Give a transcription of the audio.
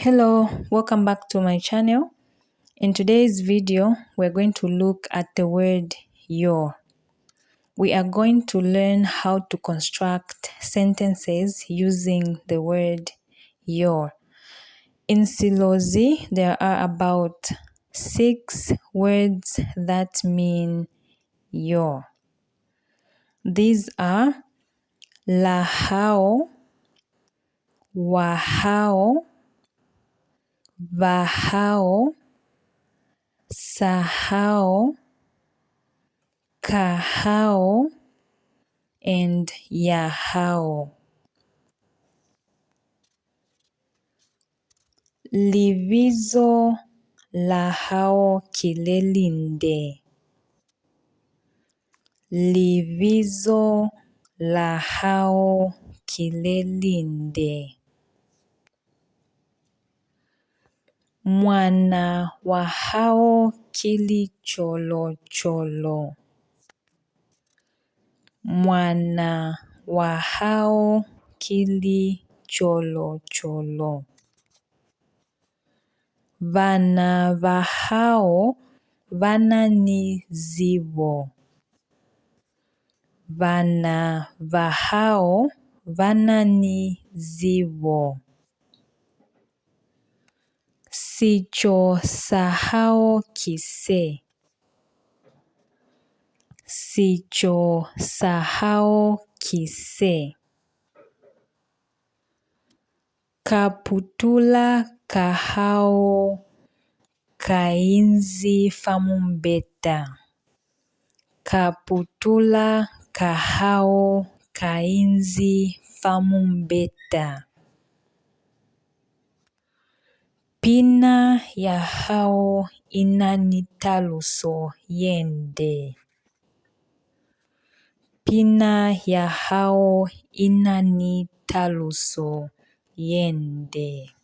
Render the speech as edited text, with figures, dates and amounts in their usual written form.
Hello, welcome back to my channel. In today's video, we're going to look at the word your. We are going to learn how to construct sentences using the word your. In SILOZI, there are about 6 words that mean your. These are LAHAO, WAHAO, BAHAO, SAHAO, KAHAO, and YAHAO. LIBIZO, LAHAO KILICOLOCOLO. LIBIZO, LAHAO KILICOLOCOLO. MWANA WAHAO KILICOLOCOLO. MWANA WAHAO KILICOLOCOLO. Vana VAHAO BANANI ZIBO. Vana VAHAO BANANI ZIBO. CICO SAHAO KISE. CICO SAHAO KISE. KAPUTULA KAHAO KAINZI MUMBETA. KAPUTULA KAHAO KAINZI MUMBETA. PINA YAHAO INANI TALUSO YENDE. PINA YAHAO INANI TALUSO YENDE.